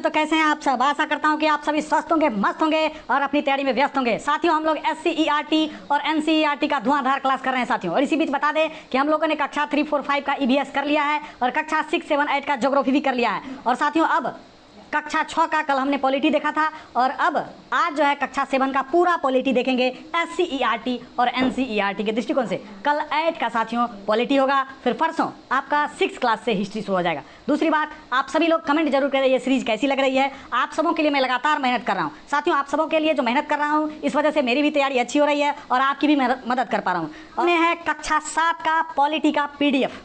तो कैसे हैं आप सब। आशा करता हूं कि आप सभी स्वस्थ होंगे, मस्त होंगे और अपनी तैयारी में व्यस्त होंगे। साथियों, हम लोग SCERT और NCERT का धुआंधार क्लास कर रहे हैं साथियों। और इसी बीच बता दें कि हम लोगों ने कक्षा 3, 4, 5 का EVS कर लिया है और कक्षा 6, 7, 8 का ज्योग्राफी भी कर लिया है। और साथियों, अब कक्षा 6 का कल हमने पॉलिटी देखा था और अब आज जो है कक्षा 7 का पूरा पॉलिटी देखेंगे SCERT और NCERT के दृष्टिकोण से। कल 8 का साथियों पॉलिटी होगा, फिर परसों आपका 6 क्लास से हिस्ट्री शुरू हो जाएगा। दूसरी बात, आप सभी लोग कमेंट जरूर करें ये सीरीज कैसी लग रही है। आप सबों के लिए मैं लगातार मेहनत कर रहा हूँ साथियों। आप सबों के लिए जो मेहनत कर रहा हूँ इस वजह से मेरी भी तैयारी अच्छी हो रही है और आपकी भी मदद कर पा रहा हूँ। हमने है कक्षा 7 का पॉलिटी का PDF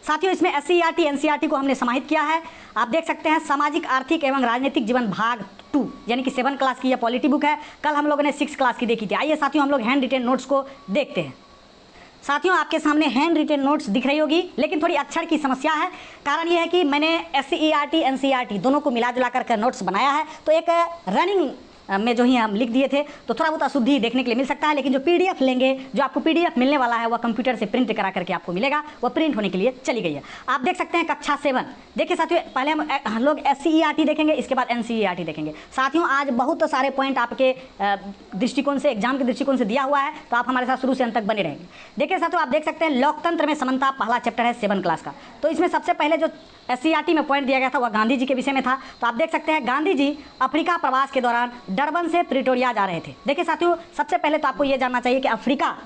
साथियों। इसमें SCERT NCERT को हमने समाहित किया है। आप देख सकते हैं सामाजिक, आर्थिक एवं राजनीतिक जीवन भाग 2 यानी कि 7 क्लास की यह पॉलिटी बुक है। कल हम लोगों ने 6 क्लास की देखी थी। आइए साथियों, हम लोग हैंड रिटेन नोट्स को देखते हैं। साथियों, आपके सामने हैंड रिटेन नोट्स दिख रही होगी, लेकिन थोड़ी अक्षर की समस्या है। कारण यह है कि मैंने SCERT NCERT दोनों को मिला जुला कर नोट्स बनाया है, तो एक रनिंग में जो ही हम लिख दिए थे तो थोड़ा बहुत अशुद्धि देखने के लिए मिल सकता है। लेकिन जो PDF लेंगे, जो आपको PDF मिलने वाला है, वह कंप्यूटर से प्रिंट करा करके आपको मिलेगा। वह प्रिंट होने के लिए चली गई है। आप देख सकते हैं कक्षा 7। देखिए साथियों, पहले हम लोग SCERT देखेंगे, इसके बाद NCERT देखेंगे। साथियों, आज बहुत सारे पॉइंट आपके दृष्टिकोण से, एग्जाम के दृष्टिकोण से दिया हुआ है, तो आप हमारे साथ शुरू से अंत तक बने रहेंगे। देखिए साथियों, आप देख सकते हैं लोकतंत्र में समानता पहला चैप्टर है 7 क्लास का। तो इसमें सबसे पहले जो SCERT में पॉइंट दिया गया था वह गांधी जी के विषय में था। तो आप देख सकते हैं गांधी जी अफ्रीका प्रवास के दौरान डरबन से प्रिटोरिया जा रहे थे। देखिए साथियों, सबसे पहले तो आपको यह जानना चाहिए कि अफ्रीका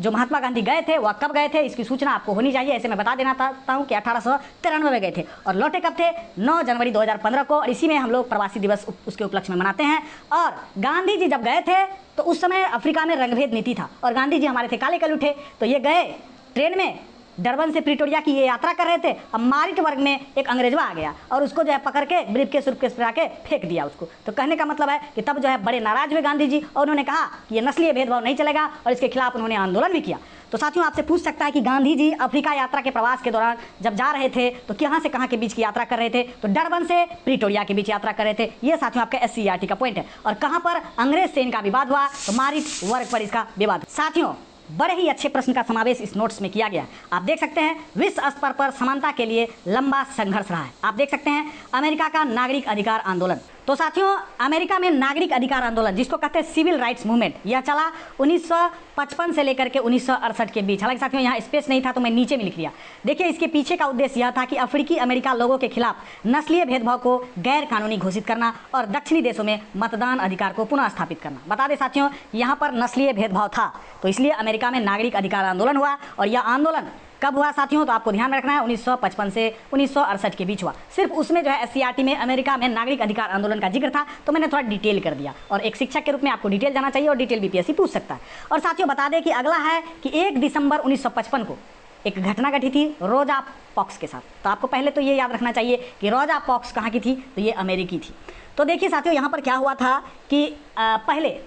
जो महात्मा गांधी गए थे वह कब गए थे, इसकी सूचना आपको होनी चाहिए। ऐसे मैं बता देना चाहता हूँ कि 1893 में गए थे और लौटे कब थे, 9 जनवरी 2015 को। और इसी में हम लोग प्रवासी दिवस उसके उपलक्ष्य में मनाते हैं। और गांधी जी जब गए थे तो उस समय अफ्रीका में रंगभेद नीति था और गांधी जी हमारे थे काले कलूठे। तो ये गए ट्रेन में, डरबन से प्रिटोरिया की ये यात्रा कर रहे थे। अब मारिट वर्ग में एक अंग्रेजवा आ गया और उसको जो है पकड़ के ब्रीफकेस पे के फेंक दिया उसको। तो कहने का मतलब है कि तब जो है बड़े नाराज हुए गांधी जी और उन्होंने कहा कि ये नस्लीय भेदभाव नहीं चलेगा और इसके खिलाफ उन्होंने आंदोलन भी किया। तो साथियों, आपसे पूछ सकता है कि गांधी जी अफ्रीका यात्रा के प्रवास के दौरान जब जा रहे थे तो कहाँ से कहाँ के बीच की यात्रा कर रहे थे, तो डरबन से प्रिटोरिया के बीच यात्रा कर रहे थे। ये साथियों आपका SCERT का पॉइंट है। और कहाँ पर अंग्रेज से इनका विवाद हुआ, तो मारिट वर्ग पर इसका विवाद। साथियों, बड़े ही अच्छे प्रश्न का समावेश इस नोट्स में किया गया है। आप देख सकते हैं विश्व स्तर पर समानता के लिए लंबा संघर्ष रहा है। आप देख सकते हैं अमेरिका का नागरिक अधिकार आंदोलन। तो साथियों, अमेरिका में नागरिक अधिकार आंदोलन जिसको कहते हैं सिविल राइट्स मूवमेंट, यह चला 1955 से लेकर के 1968 के बीच। हालांकि साथियों यहाँ स्पेस नहीं था तो मैं नीचे में लिख दिया। देखिए, इसके पीछे का उद्देश्य यह था कि अफ्रीकी अमेरिका लोगों के खिलाफ नस्लीय भेदभाव को गैर कानूनी घोषित करना और दक्षिणी देशों में मतदान अधिकार को पुनः स्थापित करना। बता दें साथियों, यहाँ पर नस्लीय भेदभाव था, तो इसलिए अमेरिका में नागरिक अधिकार आंदोलन हुआ। और यह आंदोलन कब हुआ साथियों, तो आपको ध्यान रखना है 1955 से 1968 के बीच हुआ। सिर्फ उसमें जो है SCERT में अमेरिका में नागरिक अधिकार आंदोलन का जिक्र था, तो मैंने थोड़ा डिटेल कर दिया। और एक शिक्षक के रूप में आपको डिटेल जाना चाहिए और डिटेल BPSC पूछ सकता है। और साथियों बता दें कि अगला है कि 1 दिसंबर 1955 को एक घटना घटी थी रोजा पॉक्स के साथ। तो आपको पहले तो ये याद रखना चाहिए कि रोजा पॉक्स कहाँ की थी, तो ये अमेरिकी थी। तो देखिए साथियों, यहाँ पर क्या हुआ था कि पहले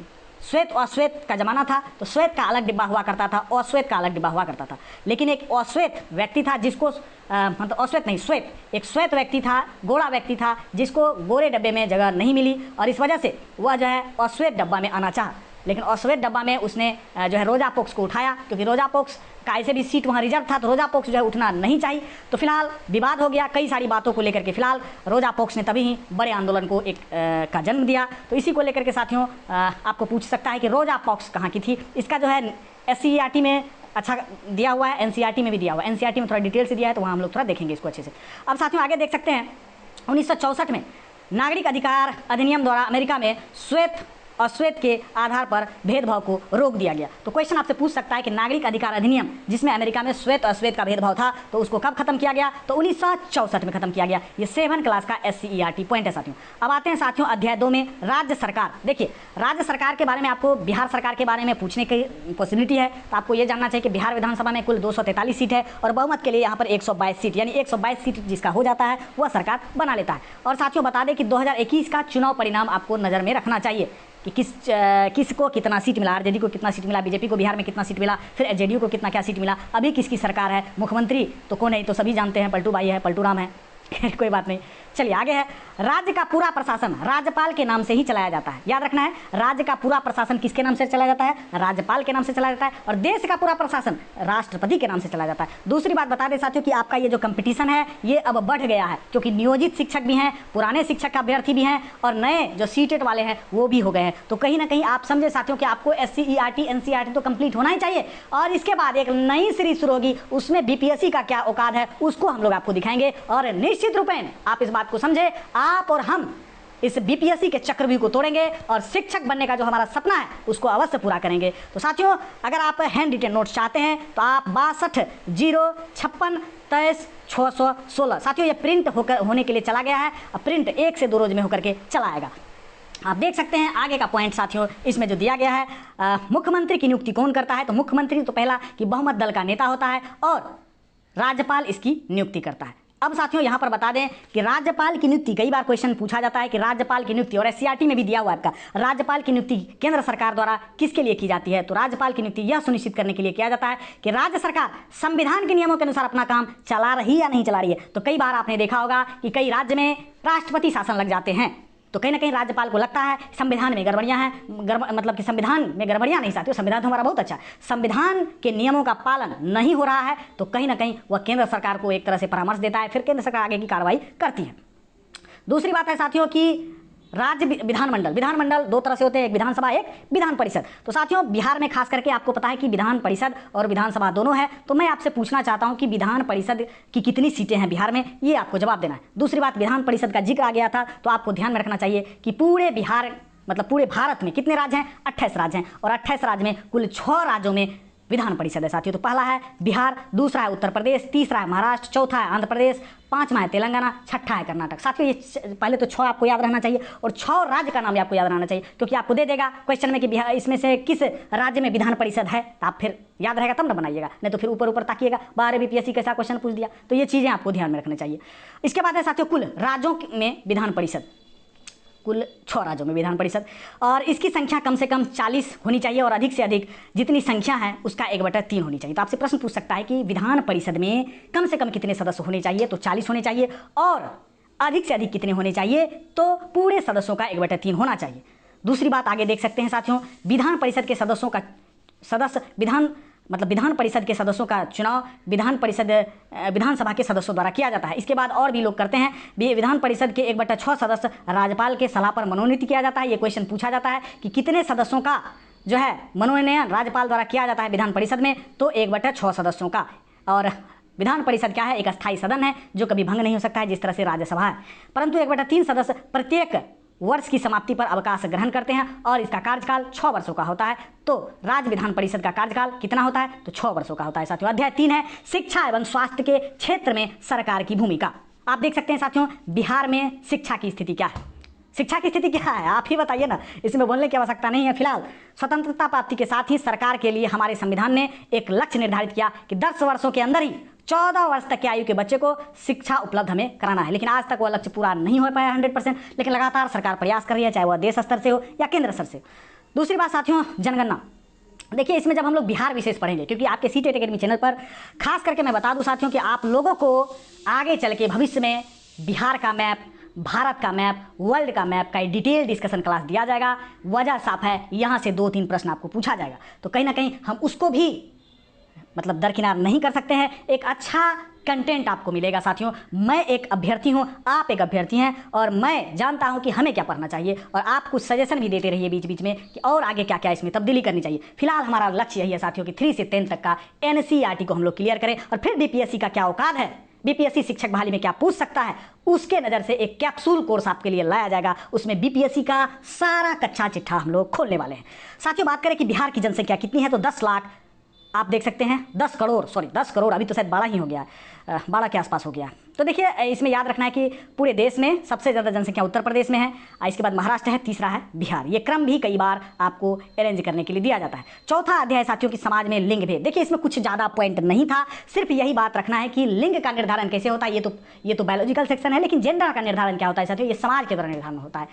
श्वेत और अश्वेत का जमाना था, तो श्वेत का अलग डिब्बा हुआ करता था और श्वेत का अलग डिब्बा हुआ करता था। लेकिन एक अश्वेत व्यक्ति था जिसको मतलब अश्वेत नहीं, श्वेत, एक श्वेत व्यक्ति था, गोरा व्यक्ति था जिसको गोरे डब्बे में जगह नहीं मिली और इस वजह से वह जो है अश्वेत डब्बा में आना चाहा। लेकिन अश्वेत डब्बा में उसने जो है रोजा पॉक्स को उठाया, क्योंकि रोजा पॉक्स का ऐसे भी सीट वहाँ रिजर्व था, तो रोजा पॉक्स जो है उठना नहीं चाहिए। तो फिलहाल विवाद हो गया कई सारी बातों को लेकर के। फिलहाल रोजा पॉक्स ने तभी ही बड़े आंदोलन को एक का जन्म दिया। तो इसी को लेकर के साथियों आपको पूछ सकता है कि रोजा पॉक्स कहाँ की थी। इसका जो है SCERT में अच्छा दिया हुआ है, NCERT में भी दिया हुआ है। NCERT में थोड़ा डिटेल से दिया है, तो वहाँ हम लोग थोड़ा देखेंगे इसको अच्छे से। अब साथियों आगे देख सकते हैं 1964 में नागरिक अधिकार अधिनियम द्वारा अमेरिका में श्वेत अश्वेत के आधार पर भेदभाव को रोक दिया गया। तो क्वेश्चन आपसे पूछ सकता है कि नागरिक अधिकार अधिनियम जिसमें अमेरिका में श्वेत अश्वेत का भेदभाव था, तो उसको कब खत्म किया गया, तो 1964 में खत्म किया गया। ये 7 क्लास का SCERT पॉइंट है साथियों। अब आते हैं साथियों अध्याय 2 में राज्य सरकार। देखिए, राज्य सरकार के बारे में आपको बिहार सरकार के बारे में पूछने की पॉसिबिलिटी है। तो आपको ये जानना चाहिए कि बिहार विधानसभा में कुल 243 सीट है और बहुमत के लिए यहाँ पर 122 सीट, यानी 122 सीट जिसका हो जाता है वह सरकार बना लेता है। और साथियों बता दें कि 2021 का चुनाव परिणाम आपको नज़र में रखना चाहिए कि किसको कितना सीट मिला, RJD को कितना सीट मिला, BJP को बिहार में कितना सीट मिला, फिर JDU को कितना क्या सीट मिला, अभी किसकी सरकार है, मुख्यमंत्री तो कौन है, तो सभी जानते हैं, पलटू भाई है, पलटू राम है। कोई बात नहीं, चलिए आगे है, राज्य का पूरा प्रशासन राज्यपाल के नाम से ही चलाया जाता है। याद रखना है, राज्य का पूरा प्रशासन किसके नाम से चलाया जाता है? राज्यपाल के नाम से चलाया जाता है। और देश का पूरा प्रशासन राष्ट्रपति के नाम से चलाया जाता है। दूसरी बात बता दें साथियों कि आपका ये जो कंपटीशन है ये अब बढ़ गया है, क्योंकि नियोजित शिक्षक भी हैं, पुराने शिक्षक अभ्यर्थी भी हैं और नए जो सीटेट वाले हैं वो भी हो गए हैं। तो कहीं ना कहीं आप समझे साथियों कि आपको SCERT NCERT तो कंप्लीट होना ही चाहिए, और इसके बाद एक नई सीरीज शुरू होगी, उसमें BPSC का क्या औकात है उसको हम लोग आपको दिखाएंगे। और निश्चित रूपेण आप इस बात को समझे, आप और हम इस BPSC के चक्रव्यूह को तोड़ेंगे और शिक्षक बनने का जो हमारा सपना है उसको अवश्य पूरा करेंगे। तो साथियों, अगर आप हैंड रिटेन नोट्स चाहते हैं तो आप 62-0-56-23-616 साथियों ये प्रिंट होने के लिए चला गया है। प्रिंट 1 से 2 रोज में होकर के चला आएगा। आप देख सकते हैं आगे का पॉइंट साथियों, इसमें जो दिया गया है, मुख्यमंत्री की नियुक्ति कौन करता है? तो मुख्यमंत्री तो पहला कि बहुमत दल का नेता होता है और राज्यपाल इसकी नियुक्ति करता है। अब साथियों यहाँ पर बता दें कि राज्यपाल की नियुक्ति, कई बार क्वेश्चन पूछा जाता है कि राज्यपाल की नियुक्ति, और SCERT में भी दिया हुआ है आपका, राज्यपाल की नियुक्ति केंद्र सरकार द्वारा किसके लिए की जाती है? तो राज्यपाल की नियुक्ति यह सुनिश्चित करने के लिए किया जाता है कि राज्य सरकार संविधान के नियमों के अनुसार अपना काम चला रही या नहीं चला रही है। तो कई बार आपने देखा होगा कि कई राज्य में राष्ट्रपति शासन लग जाते हैं, तो कहीं ना कहीं राज्यपाल को लगता है संविधान में गड़बड़ियां हैं, मतलब कि संविधान में गड़बड़ियां नहीं साथियों, संविधान तो हमारा बहुत अच्छा है, संविधान के नियमों का पालन नहीं हो रहा है, तो कहीं ना कहीं वह केंद्र सरकार को एक तरह से परामर्श देता है, फिर केंद्र सरकार आगे की कार्रवाई करती है। दूसरी बात है साथियों कि राज्य विधानमंडल 2 तरह से होते हैं, एक विधानसभा एक विधान परिषद। तो साथियों बिहार में खास करके आपको पता है कि विधान परिषद और विधानसभा दोनों है। तो मैं आपसे पूछना चाहता हूं कि विधान परिषद की कितनी सीटें हैं बिहार में, ये आपको जवाब देना है। दूसरी बात, विधान परिषद का जिक्र आ गया था तो आपको ध्यान में रखना चाहिए कि पूरे बिहार मतलब पूरे भारत में कितने राज्य हैं? 28 राज्य हैं, और 28 राज्य में कुल 6 राज्यों में विधान परिषद है साथियों। तो पहला है बिहार, दूसरा है उत्तर प्रदेश, तीसरा है महाराष्ट्र, चौथा है आंध्र प्रदेश, 5वां है तेलंगाना, 6ठा है कर्नाटक। साथियों ये पहले तो 6 आपको याद रहना चाहिए, और 6 राज्य का नाम भी आपको याद रहना चाहिए, क्योंकि आपको दे देगा क्वेश्चन में कि बिहार इसमें से किस राज्य में विधान परिषद है, तो आप फिर याद रहेगा तब ना बनाइएगा, नहीं तो फिर ऊपर ऊपर ताकिएगा 12 BPSC कैसा क्वेश्चन पूछ दिया। तो ये चीज़ें आपको ध्यान में रखना चाहिए। इसके बाद है साथियों कुल राज्यों में विधान परिषद, कुल 6 राज्यों में विधान परिषद, और इसकी संख्या कम से कम 40 होनी चाहिए, और अधिक से अधिक जितनी संख्या है उसका 1/3 होनी चाहिए। तो आपसे प्रश्न पूछ सकता है कि विधान परिषद में कम से कम कितने सदस्य होने चाहिए? तो 40 होने चाहिए, और अधिक से अधिक कितने होने चाहिए? तो पूरे सदस्यों का 1/3 होना चाहिए। दूसरी बात आगे देख सकते हैं साथियों, विधान परिषद के सदस्यों का विधान परिषद के सदस्यों का चुनाव विधानसभा के सदस्यों द्वारा किया जाता है। इसके बाद और भी लोग करते हैं। विधान परिषद के 1/6 सदस्य राज्यपाल के सलाह पर मनोनीत किया जाता है। ये क्वेश्चन पूछा जाता है कि कितने सदस्यों का जो है मनोनयन राज्यपाल द्वारा किया जाता है विधान परिषद में? तो 1/6 सदस्यों का। और विधान परिषद क्या है? एक अस्थायी सदन है जो कभी भंग नहीं हो सकता है, जिस तरह से राज्यसभा है। परंतु 1/3 सदस्य प्रत्येक वर्ष की समाप्ति पर अवकाश ग्रहण करते हैं, और इसका कार्यकाल 6 वर्षों का होता है। तो राज्य विधान परिषद का कार्यकाल कितना होता है? तो 6 वर्षों का होता है साथियों। अध्याय 3 है शिक्षा एवं स्वास्थ्य के क्षेत्र में सरकार की भूमिका। आप देख सकते हैं साथियों बिहार में शिक्षा की स्थिति क्या है? शिक्षा की स्थिति क्या है आप ही बताइए ना, इसमें बोलने की आवश्यकता नहीं है। फिलहाल स्वतंत्रता प्राप्ति के साथ ही सरकार के लिए हमारे संविधान ने एक लक्ष्य निर्धारित किया कि 10 वर्षों के अंदर ही 14 वर्ष तक की आयु के बच्चे को शिक्षा उपलब्ध हमें कराना है। लेकिन आज तक वह लक्ष्य पूरा नहीं हो पाया 100%, लेकिन लगातार सरकार प्रयास कर रही है, चाहे वह देश स्तर से हो या केंद्र स्तर से हो। दूसरी बात साथियों जनगणना। देखिए इसमें जब हम लोग बिहार विशेष पढ़ेंगे, क्योंकि आपके सीटेट एकेडमी चैनल पर खास करके मैं बता दूं साथियों कि आप लोगों को आगे चल के भविष्य में बिहार का मैप, भारत का मैप, वर्ल्ड का मैप का डिटेल डिस्कशन क्लास दिया जाएगा। वजह साफ है, यहाँ से 2-3 प्रश्न आपको पूछा जाएगा, तो कहीं ना कहीं हम उसको भी दरकिनार नहीं कर सकते हैं। एक अच्छा कंटेंट आपको मिलेगा साथियों। मैं एक अभ्यर्थी हूं, आप एक अभ्यर्थी हैं, और मैं जानता हूं कि हमें क्या पढ़ना चाहिए, और आप कुछ सजेशन भी देते रहिए बीच बीच में कि और आगे क्या क्या इसमें तब्दीली करनी चाहिए। फिलहाल हमारा लक्ष्य यही है साथियों कि 3 से 10 तक का NCERT को हम लोग क्लियर करें, और फिर BPSC का क्या औकात है, BPSC शिक्षक बहाली में क्या पूछ सकता है, उसके नज़र से एक कैप्सूल कोर्स आपके लिए लाया जाएगा। उसमें BPSC का सारा कच्चा चिट्ठा हम लोग खोलने वाले हैं साथियों। बात करें कि बिहार की जनसंख्या कितनी है, तो 10 लाख आप देख सकते हैं, 10 करोड़, अभी तो शायद 12 ही हो गया, 12 के आसपास हो गया। तो देखिए इसमें याद रखना है कि पूरे देश में सबसे ज़्यादा जनसंख्या उत्तर प्रदेश में है, इसके बाद महाराष्ट्र है, तीसरा है बिहार। ये क्रम भी कई बार आपको अरेंज करने के लिए दिया जाता है। चौथा अध्याय साथियों की समाज में लिंग भेद। देखिए इसमें कुछ ज़्यादा पॉइंट नहीं था, सिर्फ यही बात रखना है कि लिंग का निर्धारण कैसे होता है। ये तो बायोलॉजिकल सेक्शन है, लेकिन जेंडर का निर्धारण क्या होता है साथियों, ये समाज के द्वारा निर्धारण होता है।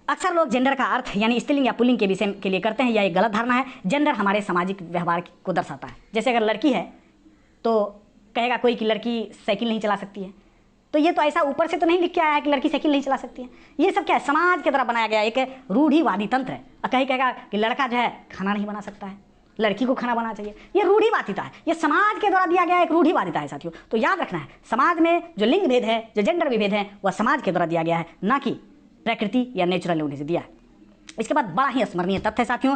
अक्सर लोग जेंडर का अर्थ यानी स्त्रीलिंग या पुल्लिंग के विषय के लिए करते हैं, यह एक गलत धारणा है। जेंडर हमारे सामाजिक व्यवहार को दर्शाता है। जैसे अगर लड़की है तो कहेगा कोई कि लड़की साइकिल नहीं चला सकती है, तो ये तो ऐसा ऊपर से तो नहीं लिख के आया है कि लड़की साइकिल नहीं चला सकती है। ये सब क्या है, समाज के द्वारा बनाया गया एक रूढ़िवादी तंत्र है। कहीं कहेगा कि लड़का जो है खाना नहीं बना सकता है, लड़की को खाना बनाना चाहिए। ये रूढ़िवादिता है, ये समाज के द्वारा दिया गया एक रूढ़िवादिता है साथियों। तो याद रखना है, समाज में जो लिंग भेद है, जो जेंडर विभेद है, वह समाज के द्वारा दिया गया है, ना कि प्रकृति या नेचुरल होने से दिया है। इसके बाद बड़ा ही स्मरणीय तथ्य है साथियों,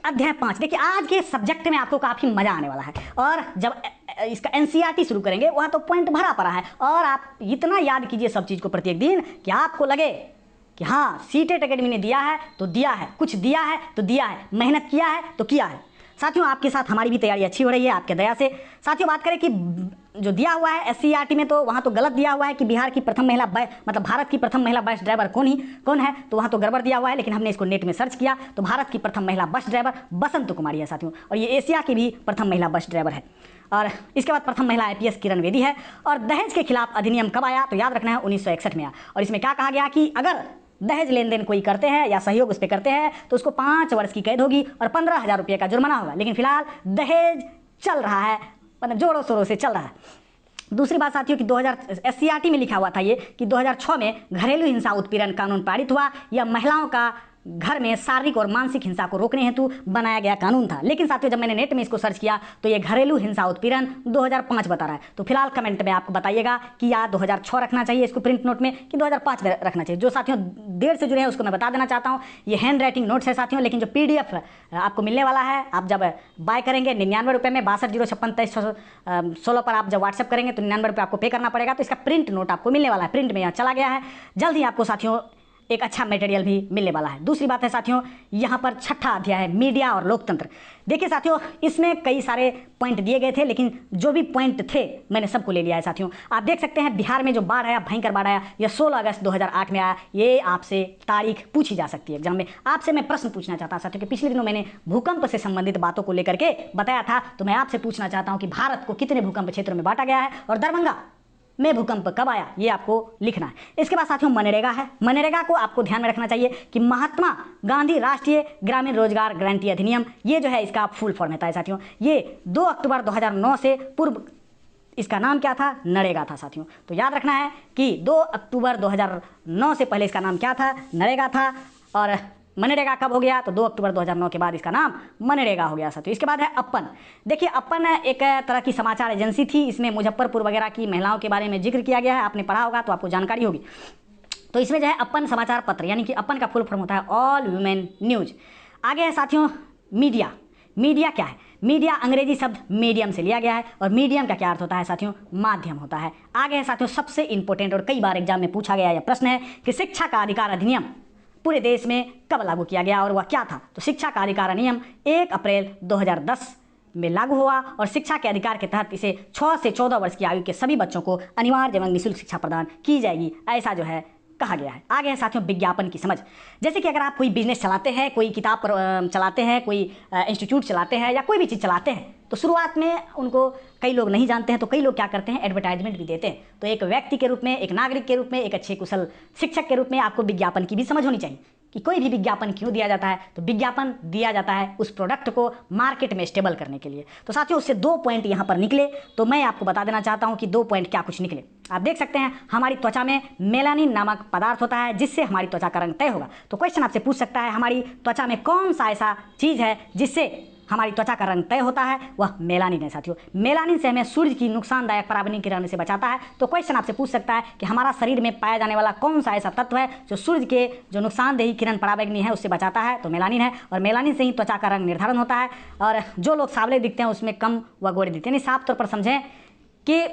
अध्याय 5। देखिए आज के सब्जेक्ट में आपको काफ़ी मजा आने वाला है, और जब इसका एनसीईआरटी शुरू करेंगे वहाँ तो पॉइंट भरा पड़ा है, और आप इतना याद कीजिए सब चीज़ को प्रत्येक दिन कि आपको लगे कि हाँ सीटेट एकेडमी ने दिया है तो दिया है, कुछ दिया है तो दिया है, मेहनत किया है तो किया है। साथियों आपके साथ हमारी भी तैयारी अच्छी हो रही है आपके दया से। साथियों बात करें कि जो दिया हुआ है एससीईआरटी में, तो वहाँ तो गलत दिया हुआ है कि बिहार की प्रथम महिला मतलब भारत की प्रथम महिला बस ड्राइवर कौन है, तो वहाँ तो गड़बड़ दिया हुआ है। लेकिन हमने इसको नेट में सर्च किया तो भारत की प्रथम महिला बस ड्राइवर बसंत कुमारी है साथियों, और ये एशिया की भी प्रथम महिला बस ड्राइवर है। और इसके बाद प्रथम महिला IPS किरण बेदी है। और दहेज के खिलाफ अधिनियम कब आया, तो याद रखना है 1961 में आया। और इसमें क्या कहा गया कि अगर दहेज लेन देन कोई करते हैं या सहयोग उस पर करते हैं तो उसको 5 वर्ष की कैद होगी और 15,000 रुपये का जुर्माना होगा। लेकिन फिलहाल दहेज चल रहा है, मतलब जोरों शोरों से चल रहा है। दूसरी बात साथियों कि 2000 SCRT में लिखा हुआ था ये कि 2006 में घरेलू हिंसा उत्पीड़न कानून पारित हुआ। यह महिलाओं का घर में शारीरिक और मानसिक हिंसा को रोकने हेतु बनाया गया कानून था। लेकिन साथियों जब मैंने नेट में इसको सर्च किया तो ये घरेलू हिंसा उत्पीड़न 2005 बता रहा है। तो फिलहाल कमेंट में आपको बताइएगा कि या 2006 रखना चाहिए इसको प्रिंट नोट में कि 2005 रखना चाहिए। जो साथियों देर से जुड़े हैं उसको मैं बता देना चाहता हूँ, ये हैंड राइटिंग नोट्स है साथियों, लेकिन जो PDF आपको मिलने वाला है आप जब बाय करेंगे 99 रुपये में 6206532316 पर आप जब व्हाट्सएप करेंगे तो 99 रुपये आपको पे करना पड़ेगा। तो इसका प्रिंट नोट आपको मिलने वाला है, प्रिंट में यहाँ चला गया है। जल्द ही आपको साथियों एक अच्छा मटेरियल भी मिलने वाला है। दूसरी बात है साथियों, यहाँ पर 6ठा अध्याय है मीडिया और लोकतंत्र। देखिए साथियों इसमें कई सारे पॉइंट दिए गए थे, लेकिन जो भी पॉइंट थे मैंने सबको ले लिया है साथियों। आप देख सकते हैं बिहार में जो बाढ़ आया, भयंकर बाढ़ आया, यह 16 अगस्त 2008 में आया। ये आपसे तारीख पूछी जा सकती है एग्जाम में। आपसे मैं प्रश्न पूछना चाहता हूँ साथियों कि पिछले दिनों मैंने भूकंप से संबंधित बातों को लेकर के बताया था, तो मैं आपसे पूछना चाहता हूँ कि भारत को कितने भूकंप क्षेत्रों में बांटा गया है और दरभंगा में भूकंप कब आया, ये आपको लिखना है। इसके बाद साथियों मनरेगा है। मनरेगा को आपको ध्यान में रखना चाहिए कि महात्मा गांधी राष्ट्रीय ग्रामीण रोजगार गारंटी अधिनियम, ये जो है इसका फुल फॉर्म है साथियों। ये 2 अक्टूबर 2009 से पूर्व इसका नाम क्या था, नरेगा था साथियों। तो याद रखना है कि 2 अक्टूबर 2009 से पहले इसका नाम क्या था, नरेगा था। और मनरेगा कब हो गया, तो 2 अक्टूबर 2009 के बाद इसका नाम मनरेगा हो गया साथियों। इसके बाद है अपन। देखिए अपन एक तरह की समाचार एजेंसी थी, इसमें मुजफ्फरपुर वगैरह की महिलाओं के बारे में जिक्र किया गया है, आपने पढ़ा होगा तो आपको जानकारी होगी। तो इसमें जो है अपन समाचार पत्र, यानी कि अपन का फुल फॉर्म होता है ऑल वुमेन न्यूज। आगे है साथियों मीडिया। मीडिया क्या है, मीडिया अंग्रेजी शब्द मीडियम से लिया गया है, और मीडियम का क्या अर्थ होता है साथियों, माध्यम होता है। आगे है साथियों सबसे इंपॉर्टेंट और कई बार एग्जाम में पूछा गया यह प्रश्न है कि शिक्षा का अधिकार अधिनियम पूरे देश में कब लागू किया गया और वह क्या था। तो शिक्षा का अधिकार अधिनियम 1 अप्रैल 2010 में लागू हुआ, और शिक्षा के अधिकार के तहत इसे 6 से 14 वर्ष की आयु के सभी बच्चों को अनिवार्य एवं निःशुल्क शिक्षा प्रदान की जाएगी, ऐसा जो है कहा गया है। आगे है साथियों विज्ञापन की समझ। जैसे कि अगर आप कोई बिजनेस चलाते हैं, कोई किताब चलाते हैं, कोई इंस्टीट्यूट चलाते हैं या कोई भी चीज़ चलाते हैं, तो शुरुआत में उनको कई लोग नहीं जानते हैं, तो कई लोग क्या करते हैं एडवर्टाइजमेंट भी देते हैं। तो एक व्यक्ति के रूप में, एक नागरिक के रूप में, एक अच्छे कुशल शिक्षक के रूप में आपको विज्ञापन की भी समझ होनी चाहिए कि कोई भी विज्ञापन क्यों दिया जाता है। तो विज्ञापन दिया जाता है उस प्रोडक्ट को मार्केट में स्टेबल करने के लिए। तो साथियों उससे 2 पॉइंट यहाँ पर निकले, तो मैं आपको बता देना चाहता हूँ कि 2 पॉइंट क्या कुछ निकले। आप देख सकते हैं हमारी त्वचा में मेलानिन नामक पदार्थ होता है जिससे हमारी त्वचा का रंग तय होगा। तो क्वेश्चन आपसे पूछ सकता है हमारी त्वचा में कौन सा ऐसा चीज़ है जिससे हमारी त्वचा का रंग तय होता है, वह मेलानिन है साथियों। मेलानिन से हमें सूर्य की नुकसानदायक पराबैंगनी किरण से बचाता है। तो क्वेश्चन आपसे पूछ सकता है कि हमारा शरीर में पाया जाने वाला कौन सा ऐसा तत्व है जो सूर्य के जो नुकसानदेही किरण पराबैंगनी है उससे बचाता है, तो मेलानिन है। और मेलानिन से ही त्वचा का रंग निर्धारण होता है, और जो लोग सांवले दिखते हैं उसमें कम व गोरे दिखते हैं। यानी साफ तौर पर समझें कि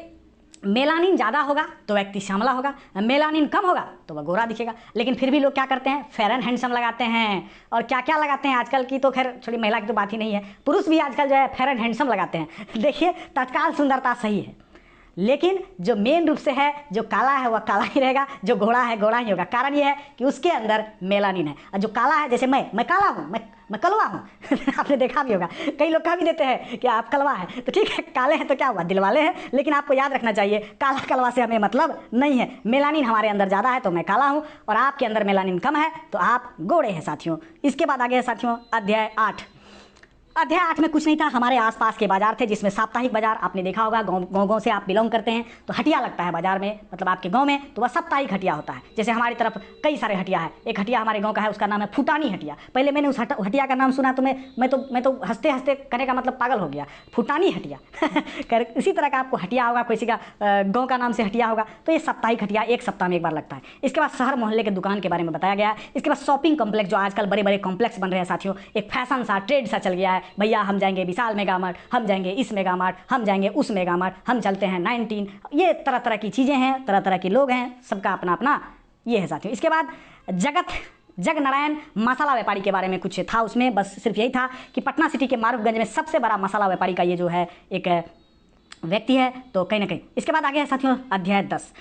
मेलानिन ज़्यादा होगा तो व्यक्ति श्यामला होगा, मेलानिन कम होगा तो वह गोरा दिखेगा। लेकिन फिर भी लोग क्या करते हैं, फेयर एंड हैंडसम लगाते हैं, और क्या क्या लगाते हैं आजकल की, तो खैर छोड़ी महिला की तो बात ही नहीं है, पुरुष भी आजकल जो है फेयर एंड हैंडसम लगाते हैं। देखिए तत्काल सुंदरता सही है, लेकिन जो मेन रूप से है, जो काला है वह काला ही रहेगा, जो घोड़ा है घोड़ा ही होगा। कारण यह है कि उसके अंदर मेलानिन है। और जो काला है, जैसे मैं काला हूँ, मैं कलवा हूँ आपने देखा भी होगा, कई लोग कह भी देते हैं कि आप कलवा हैं, तो ठीक है काले हैं तो क्या हुआ, दिल वाले हैं। लेकिन आपको याद रखना चाहिए काला कलवा से हमें मतलब नहीं है, मेलानिन हमारे अंदर ज़्यादा है तो मैं काला हूँ, और आपके अंदर मेलानिन कम है तो आप गोरे हैं साथियों। इसके बाद आगे है साथियों अध्याय 8। अध्याय 8 में कुछ नहीं था, हमारे आसपास के बाजार थे जिसमें साप्ताहिक बाजार आपने देखा होगा। गाँव से आप बिलोंग करते हैं तो हटिया लगता है बाजार में, मतलब आपके गांव में, तो वह साप्ताहिक हटिया होता है। जैसे हमारी तरफ कई सारे हटिया है, एक हटिया हमारे गांव का है, उसका नाम है फुटानी हटिया। पहले मैंने उस हटिया का नाम सुना तो मैं तो हंसते हंसते करने का मतलब पागल हो गया, फुटानी हटिया। इसी तरह का आपको हटिया होगा, किसी का गाँव का नाम से हटिया होगा, तो ये साप्ताहिक हटिया 1 सप्ताह में एक बार लगता है। इसके बाद शहर मोहल्ले के दुकान के बारे में बताया गया। इसके बाद शॉपिंग कॉम्प्लेक्स, जो आजकल बड़े बड़े कॉम्प्लेक्स बन रहे हैं साथियों, एक फैशन सा ट्रेंड सा चल गया है, भैया हम जाएंगे विशाल मेगा मार्ट, हम जाएंगे इस मेगा मार्ट, हम जाएंगे उस मेगा मार्ट, हम चलते हैं 19। ये तरह तरह की चीज़ें हैं, तरह तरह के लोग हैं, सबका अपना अपना ये है साथियों। इसके बाद जगनारायण मसाला व्यापारी के बारे में कुछ था उसमें, बस सिर्फ यही था कि पटना सिटी के मारूफगंज में सबसे बड़ा मसाला व्यापारी का ये जो है एक व्यक्ति है, तो कहीं ना कहीं। इसके बाद आगे है साथियों अध्याय 10,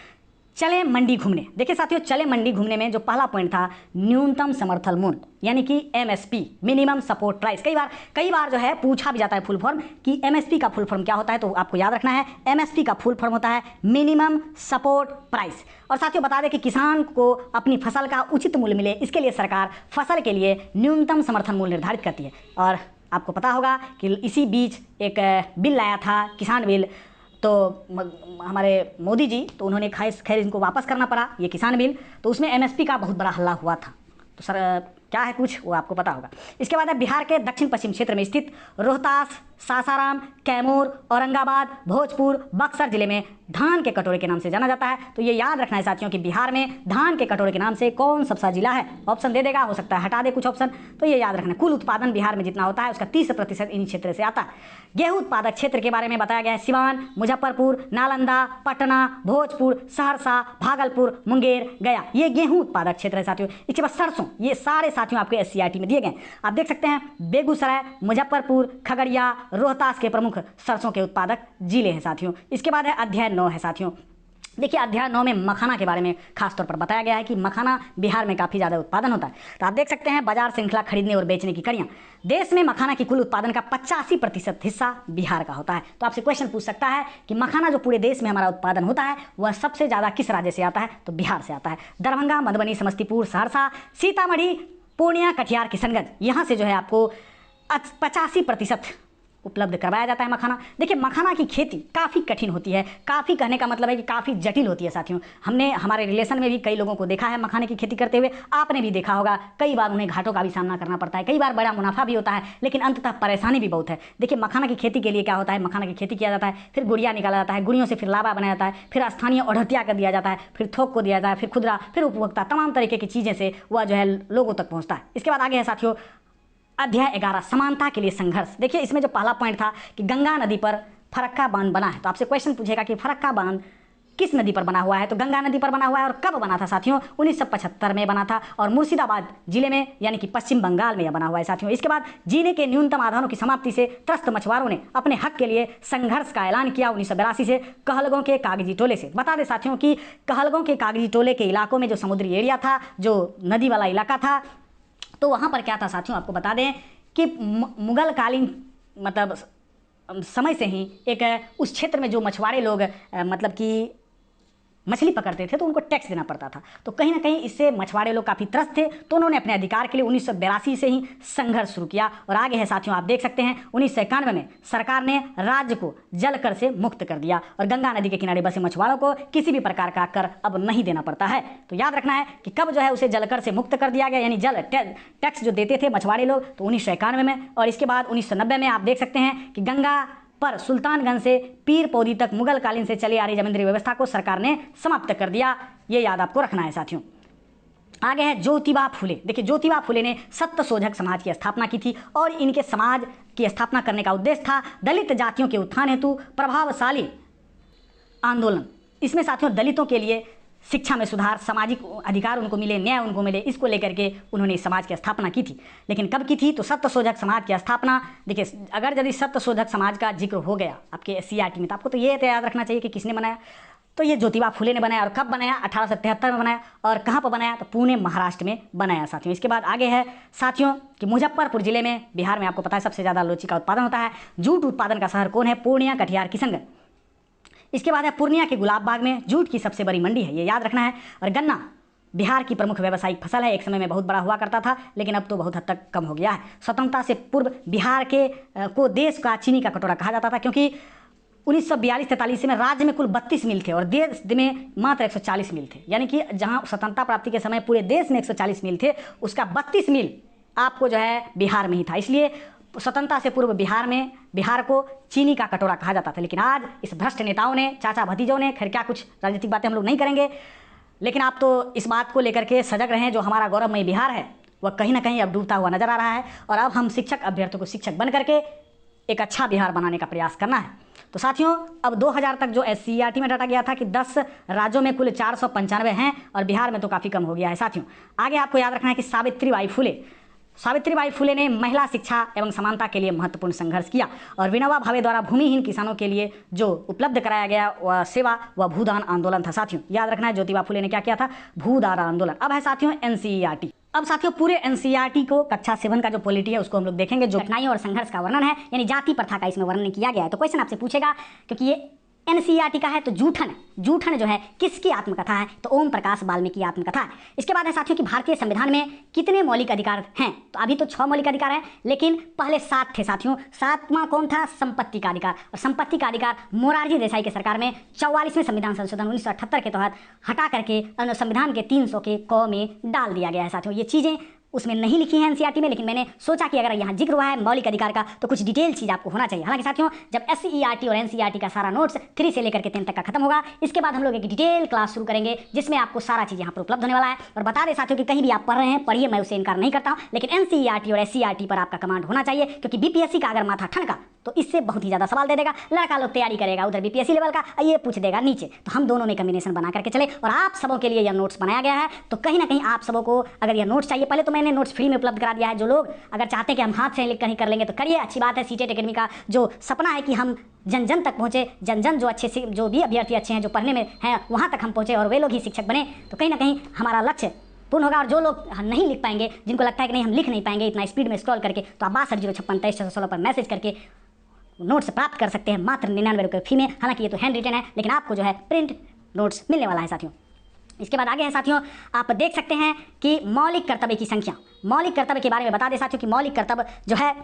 चले मंडी घूमने। देखिए साथियों, चले मंडी घूमने में जो पहला पॉइंट था न्यूनतम समर्थन मूल्य, यानी कि MSP, मिनिमम सपोर्ट प्राइस। कई बार जो है पूछा भी जाता है फुल फॉर्म कि MSP का फुल फॉर्म क्या होता है, तो आपको याद रखना है MSP का फुल फॉर्म होता है मिनिमम सपोर्ट प्राइस। और साथियों बता दें कि किसान को अपनी फसल का उचित मूल्य मिले, इसके लिए सरकार फसल के लिए न्यूनतम समर्थन मूल्य निर्धारित करती है। और आपको पता होगा कि इसी बीच एक बिल लाया था, किसान बिल, तो हमारे मोदी जी, तो उन्होंने खैर इनको वापस करना पड़ा ये किसान बिल, तो उसमें MSP का बहुत बड़ा हल्ला हुआ था। तो सर क्या है कुछ वो आपको पता होगा। इसके बाद है बिहार के दक्षिण पश्चिम क्षेत्र में स्थित रोहतास, सासाराम, कैमूर, औरंगाबाद, भोजपुर, बक्सर जिले में धान के कटोरे के नाम से जाना जाता है। तो ये याद रखना है साथियों कि बिहार में धान के कटोरे के नाम से कौन सबसा जिला है। ऑप्शन दे देगा, हो सकता है हटा दे कुछ ऑप्शन, तो ये याद रखना है। कुल उत्पादन बिहार में जितना होता है उसका 30% इन्हीं क्षेत्र से आता है। गेहूं उत्पादक क्षेत्र के बारे में बताया गया है सिवान, मुजफ्फरपुर, नालंदा, पटना, भोजपुर, सहरसा, भागलपुर, मुंगेर, गया, ये गेहूं उत्पादक क्षेत्र है साथियों। इसके बाद सरसों, ये सारे साथियों आपके SCRT में दिए गए। आप देख सकते हैं बेगूसराय, मुजफ्फरपुर, खगड़िया, रोहतास के प्रमुख सरसों के उत्पादक जिले हैं साथियों। इसके बाद है अध्याय 9 है साथियों। देखिए अध्याय 9 में मखाना के बारे में खास तौर पर बताया गया है कि मखाना बिहार में काफ़ी ज़्यादा उत्पादन होता है। तो आप देख सकते हैं बाजार श्रृंखला खरीदने और बेचने की कड़ियाँ। देश में मखाना की कुल उत्पादन का 85% हिस्सा बिहार का होता है। तो आपसे क्वेश्चन पूछ सकता है कि मखाना जो पूरे देश में हमारा उत्पादन होता है वह सबसे ज़्यादा किस राज्य से आता है, तो बिहार से आता है। दरभंगा, मधुबनी, समस्तीपुर, सहरसा, सीतामढ़ी, पूर्णिया, कटिहार, किशनगंज, यहाँ से जो है आपको 85% उपलब्ध करवाया जाता है मखाना। देखिए मखाना की खेती काफ़ी कठिन होती है, काफ़ी कहने का मतलब है कि काफ़ी जटिल होती है साथियों। हमने हमारे रिलेशन में भी कई लोगों को देखा है मखाने की खेती करते हुए, आपने भी देखा होगा। कई बार उन्हें घाटों का भी सामना करना पड़ता है, कई बार बड़ा मुनाफा भी होता है, लेकिन अंततः परेशानी भी बहुत है। देखिए मखाना की खेती के लिए क्या होता है, मखाना की खेती किया जाता है, फिर गुड़िया निकाला जाता है, गुड़ियों से फिर लावा बनाया जाता है, फिर स्थानीय अढ़तिया कर दिया जाता है, फिर थोक को दिया जाता है, फिर खुदरा, फिर उपभोक्ता, तमाम तरीके की चीज़ें से वह जो है लोगों तक पहुँचता है। इसके बाद आगे है साथियों अध्याय 11, समानता के लिए संघर्ष। देखिए इसमें जो पहला पॉइंट था कि गंगा नदी पर फरक्का बांध बना है, तो आपसे क्वेश्चन पूछेगा कि फरक्का बांध किस नदी पर बना हुआ है, तो गंगा नदी पर बना हुआ है। और कब बना था साथियों, 1975 में बना था, और मुर्शिदाबाद जिले में यानी कि पश्चिम बंगाल में यह बना हुआ है साथियों। इसके बाद जीने के न्यूनतम आधारों की समाप्ति से त्रस्त मछुआरों ने अपने हक के लिए संघर्ष का ऐलान किया 1982 से कहलगों के कागजी टोले से। बता दें साथियों कि कहलगों के कागजी टोले के इलाकों में जो समुद्री एरिया था, जो नदी वाला इलाका था, तो वहाँ पर क्या था साथियों, आपको बता दें कि मुगल कालीन मतलब समय से ही एक उस क्षेत्र में जो मछुआरे लोग मतलब कि मछली पकड़ते थे तो उनको टैक्स देना पड़ता था। तो कहीं ना कहीं इससे मछुआरे लोग काफ़ी त्रस्त थे, तो उन्होंने अपने अधिकार के लिए 1982 से ही संघर्ष शुरू किया। और आगे है साथियों आप देख सकते हैं 1991 में सरकार ने राज्य को जल कर से मुक्त कर दिया, और गंगा नदी के किनारे बसे मछुआरों को किसी भी प्रकार का कर अब नहीं देना पड़ता है। तो याद रखना है कि कब जो है उसे जल कर से मुक्त कर दिया गया, यानी जल टैक्स जो देते थे मछुआरे लोग, तो 1991 में। और इसके बाद 1990 में आप देख सकते हैं कि गंगा पर सुल्तानगंज से पीर पौदी तक मुगल कालीन से चली आ रही जमींदारी व्यवस्था को सरकार ने समाप्त कर दिया। ये याद आपको रखना है साथियों। आगे है ज्योतिबा फुले। देखिए ज्योतिबा फुले ने सत्यशोधक समाज की स्थापना की थी, और इनके समाज की स्थापना करने का उद्देश्य था दलित जातियों के उत्थान हेतु प्रभावशाली आंदोलन। इसमें साथियों दलितों के लिए शिक्षा में सुधार, सामाजिक अधिकार उनको मिले, न्याय उनको मिले, इसको लेकर के उन्होंने इस समाज की स्थापना की थी। लेकिन कब की थी, तो सत्यशोधक समाज की स्थापना, देखिए अगर यदि सत्यशोधक समाज का जिक्र हो गया आपके SCRT में, तो आपको तो ये याद रखना चाहिए कि किसने बनाया, तो ये ज्योतिबा फुले ने बनाया। और कब बनाया, 1873 में बनाया। और कहाँ पर बनाया, तो पुणे महाराष्ट्र में बनाया साथियों। इसके बाद आगे है साथियों कि मुजफ्फरपुर जिले में, बिहार में आपको पता है सबसे ज़्यादा लीची का उत्पादन होता है। जूट उत्पादन का शहर कौन है, पूर्णिया, कटिहार, किशनगंज। इसके बाद है पूर्णिया के गुलाब बाग में जूट की सबसे बड़ी मंडी है, ये याद रखना है। और गन्ना बिहार की प्रमुख व्यावसायिक फसल है। एक समय में बहुत बड़ा हुआ करता था, लेकिन अब तो बहुत हद तक कम हो गया है। स्वतंत्रता से पूर्व बिहार को देश का चीनी का कटोरा कहा जाता था, क्योंकि 1942-43 में राज्य में कुल 32 मिल थे और देश में मात्र 140 मिल थे। यानी कि जहां स्वतंत्रता प्राप्ति के समय पूरे देश में 140 मिल थे, उसका 32 मिल आपको जो है बिहार में ही था। इसलिए स्वतंत्रता से पूर्व बिहार को चीनी का कटोरा कहा जाता था। लेकिन आज इस भ्रष्ट नेताओं ने, चाचा भतीजों ने, खैर क्या कुछ राजनीतिक बातें हम लोग नहीं करेंगे, लेकिन आप तो इस बात को लेकर के सजग रहें, जो हमारा गौरवमयी बिहार है वह कहीं ना कहीं अब डूबता हुआ नजर आ रहा है। और अब हम शिक्षक अभ्यर्थियों को शिक्षक बन करके एक अच्छा बिहार बनाने का प्रयास करना है। तो साथियों, अब 2000 तक जो SCERT में डाटा गया था कि 10 राज्यों में कुल 495 हैं और बिहार में तो काफ़ी कम हो गया है। साथियों, आगे आपको याद रखना है कि सावित्रीबाई फुले ने महिला शिक्षा एवं समानता के लिए महत्वपूर्ण संघर्ष किया और विनोबा भावे द्वारा भूमिहीन किसानों के लिए जो उपलब्ध कराया गया वह सेवा वह भूदान आंदोलन था। साथियों, याद रखना है ज्योतिबा फुले ने क्या किया था, भूदान आंदोलन। अब है साथियों NCERT। अब साथियों पूरे NCERT को कक्षा 7 का जो पॉलिटी है उसको हम लोग देखेंगे, जो कठिनाइयों और संघर्ष का वर्णन है, यानी जाति प्रथा का इसमें वर्णन किया गया है। तो क्वेश्चन आपसे पूछेगा, क्योंकि ये NCERT का है, तो जूठन जो है किसकी आत्मकथा है, तो ओम प्रकाश वाल्मीकि आत्मकथा है। इसके बाद है साथियों कि भारतीय संविधान में कितने मौलिक अधिकार हैं, तो अभी तो 6 मौलिक अधिकार हैं, लेकिन पहले 7 थे साथियों। 7वां कौन था, संपत्ति का अधिकार। और संपत्ति का अधिकार मोरारजी देसाई की सरकार में 44वें संविधान संशोधन 1978 के तहत हटा करके संविधान के 300 के क में डाल दिया गया है। साथियों, ये चीज़ें उसमें नहीं लिखी है NCERT में, लेकिन मैंने सोचा कि अगर यहाँ जिक्र हुआ है मौलिक अधिकार का तो कुछ डिटेल चीज़ आपको होना चाहिए। हालांकि साथियों, जब SCERT और NCERT का सारा नोट्स 3 से लेकर के 10 तक का खत्म होगा, इसके बाद हम लोग एक डिटेल क्लास शुरू करेंगे जिसमें आपको सारा चीज़ यहाँ पर उपलब्ध होने वाला है। और बता दें साथियों कि कहीं भी आप पढ़ रहे हैं, पढ़िए, मैं उसे इनकार नहीं करता हूँ, लेकिन NCERT और SCERT पर आपका कमांड होना चाहिए, क्योंकि BPSC का अगर माथा ठनका तो इससे बहुत ही ज़्यादा सवाल दे देगा। लड़का लोग तैयारी करेगा उधर BPSC लेवल का, ये पूछ देगा नीचे, तो हम दोनों में कम्बिनेशन बना करके चले। और आप सबों के लिए यह नोट्स बनाया गया है, तो कहीं ना कहीं आप सबों को अगर यह नोट्स चाहिए, पहले तो मैंने नोट्स फ्री में उपलब्ध करा दिया है। जो लोग अगर चाहते हैं कि हम हाथ से लिख कर ही कर लेंगे तो करिए, अच्छी बात है। सीटेट एकेडमी का जो सपना है कि हम जन जन तक पहुँचे, जन जन जो अच्छे से, जो भी अभ्यर्थी अच्छे हैं, जो पढ़ने में हैं, वहाँ तक हम पहुँचे और वे लोग ही शिक्षक बने, तो कहीं ना कहीं हमारा लक्ष्य पूर्ण होगा। और जो लोग नहीं लिख पाएंगे, जिनको लगता है कि नहीं हम लिख नहीं पाएंगे इतना स्पीड में स्क्रॉल करके, तो आप 6206532316 पर मैसेज करके नोट्स प्राप्त कर सकते हैं मात्र 99 रुपये फी में। हालांकि ये तो हैंड रिटन है, लेकिन आपको जो है प्रिंट नोट्स मिलने वाला है साथियों। इसके बाद आगे है साथियों, आप देख सकते हैं कि मौलिक कर्तव्य की संख्या। मौलिक कर्तव्य के बारे में बता दें साथियों कि मौलिक कर्तव्य जो है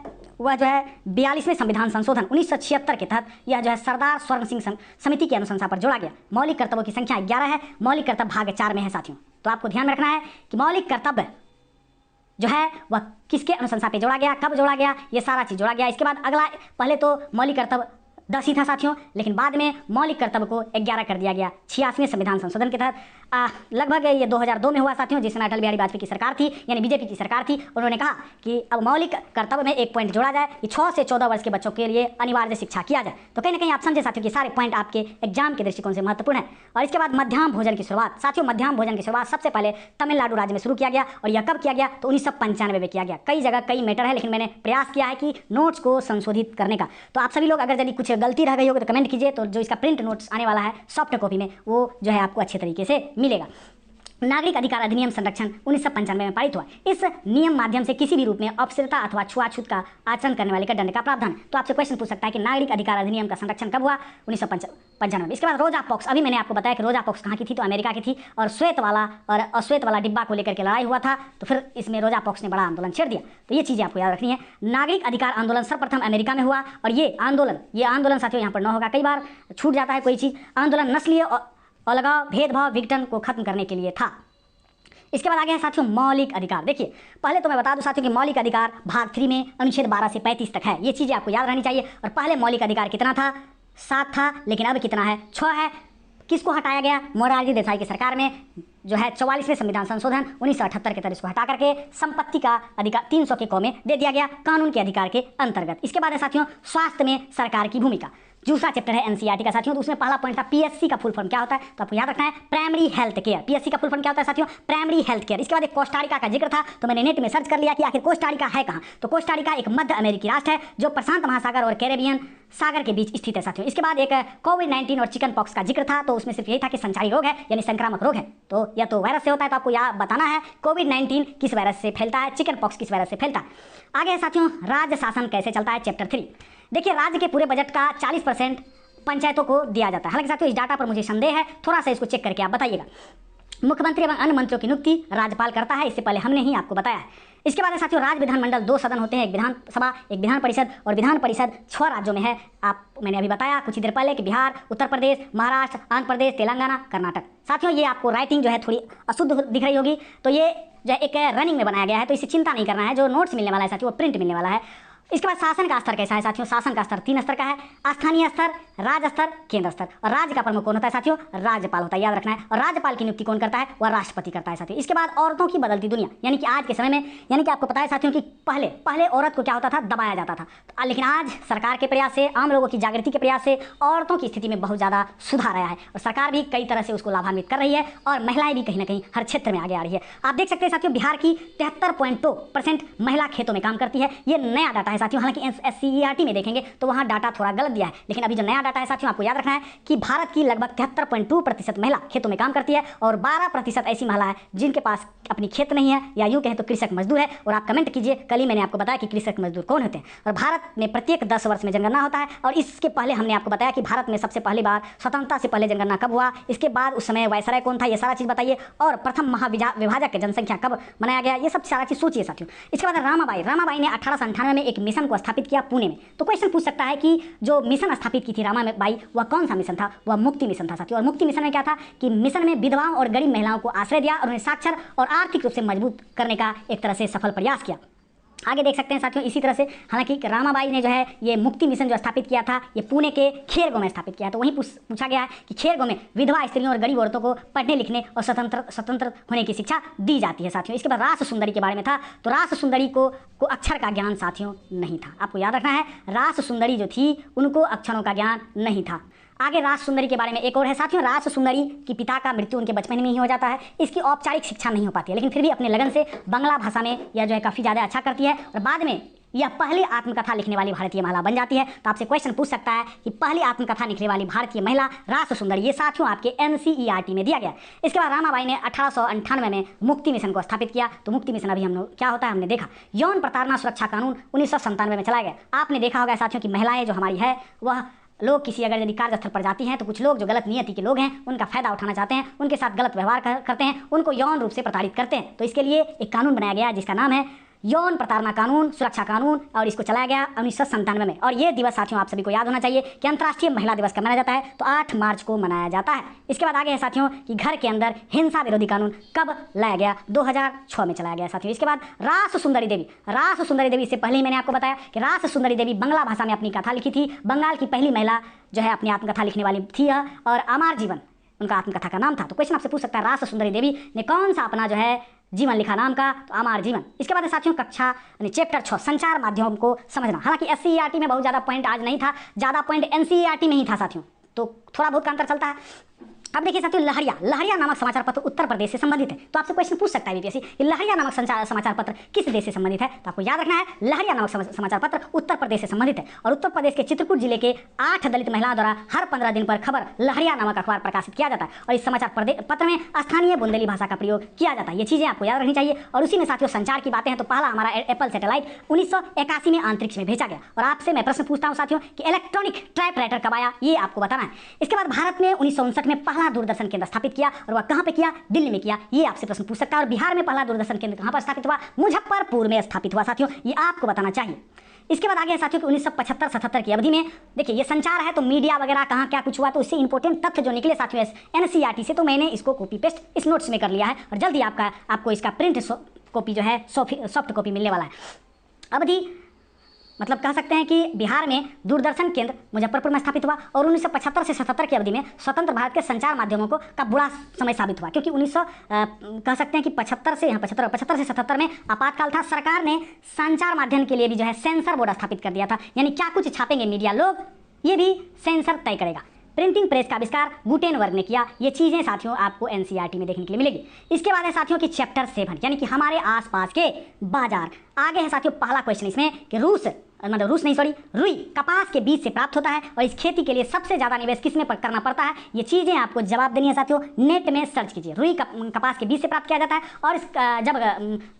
वह जो है 42वें संविधान संशोधन 1976 के तहत यह जो है सरदार स्वर्ण सिंह समिति की अनुशंसा पर जोड़ा गया। मौलिक कर्तव्यों की संख्या 11 है। मौलिक कर्तव्य भाग 4 में है साथियों। तो आपको ध्यान रखना है कि मौलिक कर्तव्य जो है वह किसके अनुशंसा पे जोड़ा गया, कब जोड़ा गया, ये सारा चीज़ जोड़ा गया। इसके बाद अगला, पहले तो मौलिक कर्तव्य 10 ही था साथियों, लेकिन बाद में मौलिक कर्तव्य को 11 कर दिया गया 86वें संविधान संशोधन के तहत। लगभग ये 2002 में हुआ साथियों, जिसमें अटल बिहारी वाजपेयी की सरकार थी, यानी बीजेपी की सरकार थी। उन्होंने कहा कि अब मौलिक कर्तव्य में एक पॉइंट जोड़ा जाए कि 6 से 14 वर्ष के बच्चों के लिए अनिवार्य शिक्षा किया जाए। तो कहीं ना कहीं आप समझे साथियों कि सारे पॉइंट आपके एग्जाम के दृष्टिकोण से महत्वपूर्ण है। और इसके बाद मध्याह्न भोजन की शुरुआत साथियों, मध्याह्न भोजन की शुरुआत सबसे पहले तमिलनाडु राज्य में शुरू किया गया। और यह कब किया गया, तो 1995 में किया गया। कई जगह कई मैटर है, लेकिन मैंने प्रयास किया है कि नोट्स को संशोधित करने का। तो आप सभी लोग अगर यदि कुछ गलती रह गई होगी तो कमेंट कीजिए, तो जो इसका प्रिंट नोट्स आने वाला है सॉफ्ट कॉपी में, वो जो है आपको अच्छे तरीके से मिलेगा। नागरिक अधिकार अधिनियम संरक्षण 1995 में पारित हुआ। इस नियम माध्यम से किसी भी रूप में अपशिष्टता अथवा छुआछूत का आचरण करने वाले का दंड का प्रावधान। तो आपसे क्वेश्चन पूछ सकता है कि नागरिक अधिकार अधिनियम का संरक्षण कब हुआ, 1995। इसके बाद रोजा पॉक्स, अभी मैंने आपको बताया कि रोजा पॉक्स कहाँ की थी, तो अमेरिका की थी। और श्वेत वाला और अश्वेत वाला डिब्बा को लेकर के लड़ाई हुआ था, तो फिर इसमें रोजा पॉक्स ने बड़ा आंदोलन छेड़ दिया। तो ये चीज़ें आपको याद रखनी है। नागरिक अधिकार आंदोलन सर्वप्रथम अमेरिका में हुआ। और ये आंदोलन साथियों यहाँ पर न होगा, कई बार छूट जाता है कोई चीज़। आंदोलन नस्लीय अलगाव, भेदभाव, विघटन को खत्म करने के लिए था। इसके बाद आगे है साथियों मौलिक अधिकार। देखिए, पहले तो मैं बता दूं साथियों कि मौलिक अधिकार भाग 3 में अनुच्छेद 12 से 35 तक है। ये चीज़ें आपको याद रहनी चाहिए। और पहले मौलिक अधिकार कितना था, 7 था, लेकिन अब कितना है, 6 है। किसको हटाया गया, मोरारजी देसाई की सरकार में जो है 44वें संविधान संशोधन 1978 के तहत इसको हटा करके संपत्ति का अधिकार 300 के क में दे दिया गया, कानून के अधिकार के अंतर्गत। इसके बाद है साथियों स्वास्थ्य में सरकार की भूमिका। दूसरा चैप्टर है NCERT का साथियों। तो उसमें पहला पॉइंट था PSC का फुल फॉर्म क्या होता है, तो आपको याद रखना है प्राइमरी हेल्थ केयर। PSC का फुल फॉर्म क्या होता है साथियों, प्राइमरी हेल्थ केयर। इसके बाद एक कोस्टारिका का जिक्र था, तो मैंने नेट में सर्च कर लिया कि आखिर कोस्टारिका है कहाँ। तो कोस्टारिका एक मध्य अमेरिकी राष्ट्र है जो प्रशांत महासागर और कैरेबियन सागर के बीच स्थित है साथियों। इसके बाद एक कोविड-19 और चिकन पॉक्स का जिक्र था, तो उसमें सिर्फ यही था कि संचारी रोग है, यानी संक्रामक रोग है। तो या तो वायरस से होता है, तो आपको यह बताना है कोविड-19 किस वायरस से फैलता है, चिकन पॉक्स किस वायरस से फैलता है। आगे है साथियों राज्य शासन कैसे चलता है, चैप्टर 3। देखिए, राज्य के पूरे बजट का 40% पंचायतों को दिया जाता है। हालांकि साथियों इस डाटा पर मुझे संदेह है, थोड़ा सा इसको चेक करके आप बताइएगा। मुख्यमंत्री एवं अन्य मंत्रियों की नियुक्ति राज्यपाल करता है, इससे पहले हमने ही आपको बताया है। इसके बाद साथियों राज्य विधानमंडल 2 सदन होते हैं, एक विधानसभा एक विधान परिषद, और विधान परिषद 6 राज्यों में है। मैंने अभी बताया कुछ ही देर पहले कि बिहार, उत्तर प्रदेश, महाराष्ट्र, आंध्र प्रदेश, तेलंगाना, कर्नाटक। साथियों ये आपको राइटिंग जो है थोड़ी अशुद्ध दिख रही होगी, तो ये जो है एक रनिंग में बनाया गया है, तो इससे चिंता नहीं करना है। जो नोट्स मिलने वाला है साथियों वो प्रिंट मिलने वाला है। इसके बाद शासन का स्तर कैसा है साथियों? शासन का स्तर 3 स्तर का है, स्थानीय स्तर, राज्य स्तर, केंद्र स्तर। और राज्य का प्रमुख कौन होता है साथियों? राज्यपाल होता है, याद रखना है। और राज्यपाल की नियुक्ति कौन करता है? वह राष्ट्रपति करता है साथियों। इसके बाद औरतों की बदलती दुनिया, यानी कि आज के समय में, यानी कि आपको पता है साथियों कि पहले औरत को क्या होता था? दबाया जाता था, लेकिन आज सरकार के प्रयास से, आम लोगों की जागृति के प्रयास से औरतों की स्थिति में बहुत ज़्यादा सुधार आया है, और सरकार भी कई तरह से उसको लाभान्वित कर रही है, और महिलाएं भी कहीं ना कहीं हर क्षेत्र में आगे आ रही है। आप देख सकते हैं साथियों बिहार की 73.2% महिला खेतों में काम करती है। ये नया डाटा है साथियों, हालांकि SCERT में देखेंगे तो वहाँ डाटा थोड़ा गलत दिया है, लेकिन अभी जो नया डाटा है साथियों आपको याद रखना है कि भारत की लगभग 73.2% महिला खेतों में काम करती है, और 12% ऐसी महिला है जिनके पास अपनी खेत नहीं है, या यूँ कहें तो कृषक मजदूर है। और आप कमेंट कीजिए, कल ही मैंने आपको बताया कि कृषक मजदूर कौन होते हैं। और भारत में प्रत्येक 10 वर्ष में जनगणना होता है, और इसके पहले हमने आपको बताया कि भारत में सबसे पहली बार स्वतंत्रता से पहले जनगणना कब हुआ, इसके बाद उस समय वायसराय कौन था, ये सारा चीज़ बताइए, और प्रथम महाविभाजक की जनसंख्या कब मनाया गया, ये सब सारा चीज़ सोचिए साथियों। इसके बाद रामाबाई ने 1898 में एक मिशन को स्थापित किया पुणे में। तो क्वेश्चन पूछ सकता है कि जो मिशन स्थापित की थी रामाबाई, वह कौन सा मिशन था? वह मुक्ति मिशन था साथियों। और मुक्ति मिशन में क्या था कि मिशन में विधवाओं और गरीब महिलाओं को आश्रय दिया, और उन्हें साक्षर और आर्थिक रूप से मजबूत करने का एक तरह से सफल प्रयास किया। आगे देख सकते हैं साथियों इसी तरह से, हालांकि रामाबाई ने जो है ये मुक्ति मिशन जो स्थापित किया था, ये पुणे के खेरगांव में स्थापित किया है। तो वहीं पूछा गया है कि खेरगांव में विधवा स्त्रियों और गरीब औरतों को पढ़ने लिखने और स्वतंत्र होने की शिक्षा दी जाती है साथियों। इसके बाद रास सुंदरी के बारे में था, तो रास सुंदरी को अक्षर का ज्ञान साथियों नहीं था। आपको याद रखना है, रास सुंदरी जो थी उनको अक्षरों का ज्ञान नहीं था। आगे रास सुंदरी के बारे में एक और है साथियों, रास सुंदरी की पिता का मृत्यु उनके बचपन में ही हो जाता है। इसकी औपचारिक शिक्षा नहीं हो पाती है, लेकिन फिर भी अपने लगन से बांग्ला भाषा में यह जो है काफ़ी ज़्यादा अच्छा करती है, और बाद में यह पहली आत्मकथा लिखने वाली भारतीय महिला बन जाती है। तो आपसे क्वेश्चन पूछ सकता है कि पहली आत्मकथा लिखने वाली भारतीय महिला रास सुंदरी, ये साथियों आपके NCERT में दिया गया। इसके बाद रामाबाई ने 1898 में मुक्ति मिशन को स्थापित किया। तो मुक्ति मिशन अभी हम लोग क्या होता है हमने देखा। यौन प्रताड़ना सुरक्षा कानून 1997 में चलाया गया। आपने देखा होगा साथियों कि महिलाएं जो हमारी है वह लोग किसी अगर यदि कार्यस्थल पर जाती हैं तो कुछ लोग जो गलत नियति के लोग हैं उनका फायदा उठाना चाहते हैं, उनके साथ गलत व्यवहार करते हैं, उनको यौन रूप से प्रताड़ित करते हैं। तो इसके लिए एक कानून बनाया गया जिसका नाम है यौन प्रताड़ना कानून, सुरक्षा कानून, और इसको चलाया गया 1997 में। और ये दिवस साथियों आप सभी को याद होना चाहिए कि अंतर्राष्ट्रीय महिला दिवस कब मनाया जाता है, तो 8 मार्च को मनाया जाता है। इसके बाद आगे है साथियों कि घर के अंदर हिंसा विरोधी कानून कब लाया गया, 2006 में चलाया गया साथियों। इसके बाद रास सुंदरी देवी, इससे पहले ही मैंने आपको बताया कि रास सुंदरी देवी बांग्ला भाषा में अपनी कथा लिखी थी। बंगाल की पहली महिला जो है अपनी आत्मकथा लिखने वाली थी, और अमर जीवन उनका आत्मकथा का नाम था। तो क्वेश्चन आपसे पूछ सकता है रास सुंदरी देवी ने कौन सा अपना जो है जीवन लिखा नाम का, तो अमर जीवन। इसके बाद साथियों कक्षा चैप्टर 6 संचार माध्यम को समझना। हालांकि SCERT में बहुत ज़्यादा पॉइंट आज नहीं था, ज़्यादा पॉइंट NCERT में ही था साथियों, तो थोड़ा बहुत का अंतर चलता है। अब देखिए साथियों लहरिया नामक समाचार पत्र उत्तर प्रदेश से संबंधित है। तो आपसे क्वेश्चन पूछ सकता है BPSC कि लहरिया नामक समाचार पत्र किस देश से संबंधित है, तो आपको याद रखना है लहरिया नामक समाचार पत्र उत्तर प्रदेश से संबंधित है। और उत्तर प्रदेश के चित्रकूट जिले के 8 दलित महिलाओं द्वारा हर 15 दिन पर खबर लहरिया नामक अखबार प्रकाशित किया जाता है, और इस समाचार पत्र में स्थानीय बुंदेली भाषा का प्रयोग किया जाता है। ये चीज़ें आपको याद रखनी चाहिए। और उसी में साथियों संचार की बातें हैं, तो पहला हमारा एप्पल सैटेलाइट 1981 में अंतरिक्ष में भेजा गया। और आपसे मैं प्रश्न पूछता हूँ साथियों कि इलेक्ट्रॉनिक टाइपराइटर कब आया, ये आपको बताना है। इसके बाद भारत में 1959 में पहला दूरदर्शन केंद्र स्थापित किया, और वह कहां पे किया, दिल्ली में किया, ये आपसे प्रश्न पूछ सकता है। और बिहार में पहला दूरदर्शन केंद्र कहां पर स्थापित हुआ, मुजफ्फरपुर में स्थापित हुआ साथियों, ये आपको बताना चाहिए। इसके बाद आगे है साथियों कि 1975-77 की अवधि में, देखिए ये संचार है तो मीडिया वगैरह कहाँ क्या कुछ हुआ, तो इससे इंपॉर्टेंट तथ्य जो निकले साथियों NCERT से, तो मैंने इसको कॉपी पेस्ट इस नोट्स में कर लिया है, और जल्दी आपको इसका प्रिंट कॉपी जो है सॉफ्ट कॉपी मिलने वाला है। अवधि मतलब कह सकते हैं कि बिहार में दूरदर्शन केंद्र मुजफ्फरपुर में स्थापित हुआ, और 1975 से 77 की अवधि में स्वतंत्र भारत के संचार माध्यमों का बुरा समय साबित हुआ, क्योंकि कह सकते हैं कि 75 से 77 में आपातकाल था। सरकार ने संचार माध्यम के लिए भी जो है सेंसर बोर्ड स्थापित कर दिया था, यानी क्या कुछ छापेंगे मीडिया लोग ये भी सेंसर तय करेगा। प्रिंटिंग प्रेस का आविष्कार गुटेनबर्ग ने किया। ये चीज़ें साथियों आपको NCERT में देखने के लिए मिलेगी। इसके बाद है साथियों कि चैप्टर 7 यानी कि हमारे आसपास के बाजार। आगे है साथियों पहला क्वेश्चन इसमें कि मतलब रूस नहीं, सॉरी, रुई कपास के बीज से प्राप्त होता है और इस खेती के लिए सबसे ज़्यादा निवेश किसमें करना पड़ता है? ये चीज़ें आपको जवाब देनी है साथियों, नेट में सर्च कीजिए। रुई कपास के बीज से प्राप्त किया जाता है और जब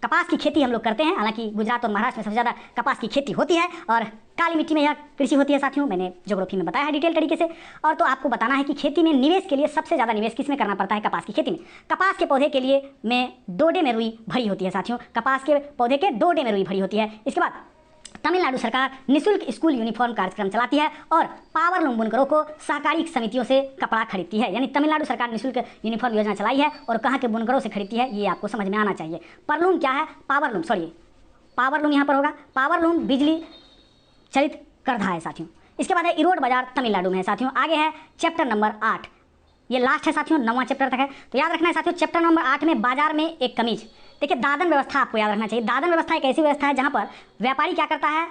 कपास की खेती हम लोग करते हैं, हालांकि गुजरात और महाराष्ट्र में सबसे ज़्यादा कपास की खेती होती है और काली मिट्टी में यह कृषि होती है साथियों, मैंने ज्योग्राफी में बताया है डिटेल तरीके से। और तो आपको बताना है कि खेती में निवेश के लिए सबसे ज़्यादा निवेश किस में करना पड़ता है? कपास की खेती में। कपास के पौधे के लिए डोडे में रुई भरी होती है साथियों, कपास के पौधे के डोडे में रुई भरी होती है। इसके बाद तमिलनाडु सरकार निःशुल्क स्कूल यूनिफॉर्म कार्यक्रम चलाती है और पावरलूम बुनकरों को सहकारी समितियों से कपड़ा खरीदती है। यानी तमिलनाडु सरकार निःशुल्क यूनिफॉर्म योजना चलाई है और कहाँ के बुनकरों से खरीदती है, ये आपको समझ में आना चाहिए। परलूम क्या है? पावरलूम, सॉरी, पावरलूम यहाँ पर होगा। पावरलूम बिजली चलित करधा है साथियों। इसके बाद है इरोड बाजार, तमिलनाडु में है साथियों। आगे है चैप्टर नंबर 8, ये लास्ट है साथियों, 9वां चैप्टर तक है। तो याद रखना है साथियों, चैप्टर नंबर 8 में बाजार में एक कमीज। देखिए, दादन व्यवस्था आपको याद रखना चाहिए। दादन व्यवस्था एक ऐसी व्यवस्था है जहाँ पर व्यापारी क्या करता है,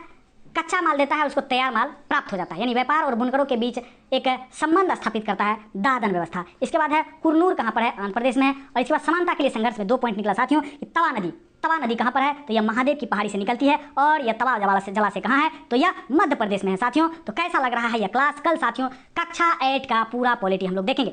कच्चा माल देता है, उसको तैयार माल प्राप्त हो जाता है। यानी व्यापार और बुनकरों के बीच एक संबंध स्थापित करता है दादन व्यवस्था। इसके बाद है कुरनूर, कहाँ पर है? आंध्र प्रदेश में है। और इसके बाद समानता के लिए संघर्ष में 2 पॉइंट निकला साथियों। तवा नदी कहाँ पर है? तो यह महादेव की पहाड़ी से निकलती है और यह तवा जलाशय कहाँ है? तो यह मध्य प्रदेश में है साथियों। तो कैसा लग रहा है यह क्लास? कल साथियों कक्षा 8 का पूरा पॉलिटी हम लोग देखेंगे।